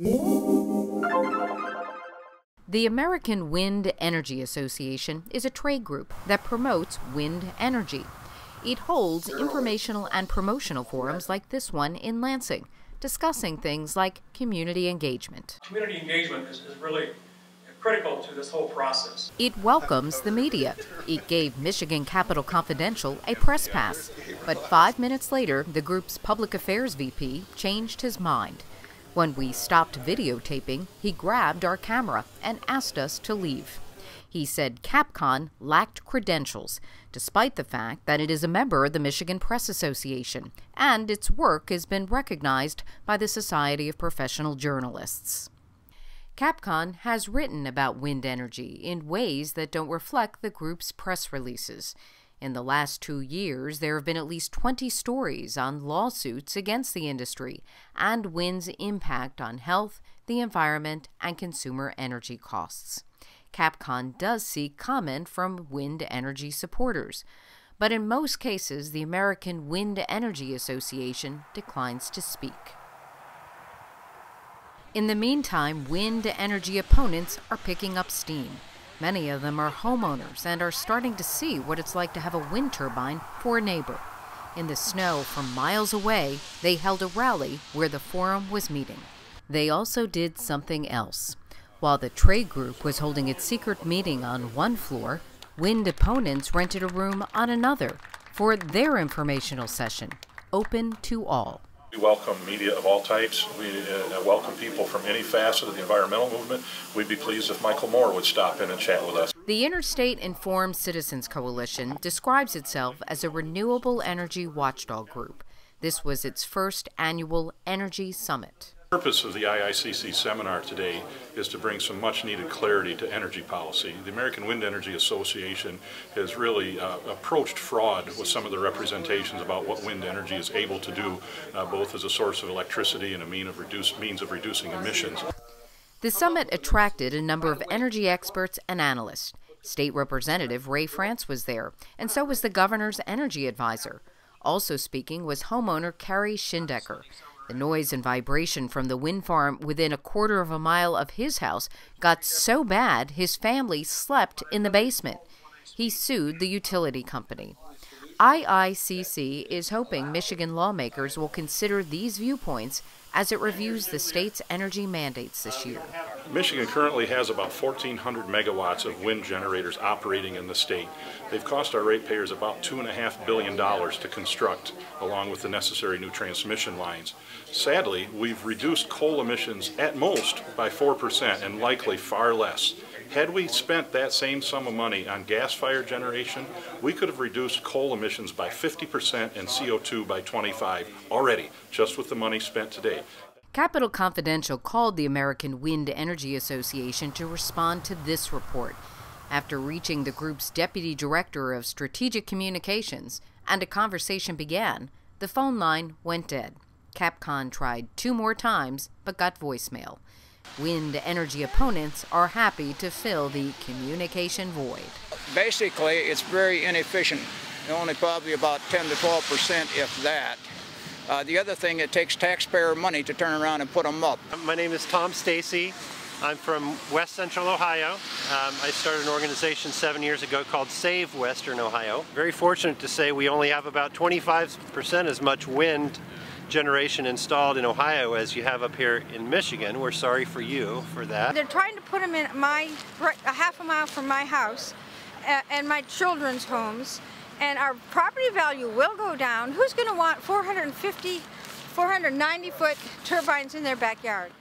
The American Wind Energy Association is a trade group that promotes wind energy. It holds informational and promotional forums like this one in Lansing, discussing things like community engagement. Community engagement is really critical to this whole process. It welcomes the media. It gave Michigan Capital Confidential a press pass, but 5 minutes later, the group's public affairs VP changed his mind. When we stopped videotaping, he grabbed our camera and asked us to leave. He said CapCon lacked credentials, despite the fact that it is a member of the Michigan Press Association, and its work has been recognized by the Society of Professional Journalists. CapCon has written about wind energy in ways that don't reflect the group's press releases. In the last 2 years, there have been at least 20 stories on lawsuits against the industry and wind's impact on health, the environment, and consumer energy costs. CapCon does seek comment from wind energy supporters, but in most cases, the American Wind Energy Association declines to speak. In the meantime, wind energy opponents are picking up steam. Many of them are homeowners and are starting to see what it's like to have a wind turbine for a neighbor. In the snow from miles away, they held a rally where the forum was meeting. They also did something else. While the trade group was holding its secret meeting on one floor, wind opponents rented a room on another for their informational session, open to all. We welcome media of all types. We welcome people from any facet of the environmental movement. We'd be pleased if Michael Moore would stop in and chat with us. The Interstate Informed Citizens Coalition describes itself as a renewable energy watchdog group. This was its first annual energy summit. The purpose of the IICC seminar today is to bring some much-needed clarity to energy policy. The American Wind Energy Association has really approached fraud with some of the representations about what wind energy is able to do, both as a source of electricity and a means of reducing emissions. The summit attracted a number of energy experts and analysts. State Representative Ray France was there, and so was the governor's energy advisor. Also speaking was homeowner Carrie Schindecker. The noise and vibration from the wind farm within a quarter of a mile of his house got so bad his family slept in the basement. He sued the utility company. IICC is hoping Michigan lawmakers will consider these viewpoints as it reviews the state's energy mandates this year. Michigan currently has about 1,400 megawatts of wind generators operating in the state. They've cost our ratepayers about $2.5 billion to construct, along with the necessary new transmission lines. Sadly, we've reduced coal emissions at most by 4% and likely far less. Had we spent that same sum of money on gas-fired generation, we could have reduced coal emissions by 50% and CO2 by 25% already, just with the money spent today. Capital Confidential called the American Wind Energy Association to respond to this report. After reaching the group's deputy director of strategic communications and a conversation began, the phone line went dead. CapCon tried 2 more times but got voicemail. Wind energy opponents are happy to fill the communication void. Basically, it's very inefficient. Only probably about 10 to 12%, if that. The other thing, it takes taxpayer money to turn around and put them up. My name is Tom Stacy. I'm from West Central Ohio. I started an organization 7 years ago called Save Western Ohio. Very fortunate to say we only have about 25% as much wind generation installed in Ohio as you have up here in Michigan. We're sorry for you for that. They're trying to put them in a half a mile from my house and my children's homes, and our property value will go down. Who's going to want 450, 490-foot turbines in their backyard?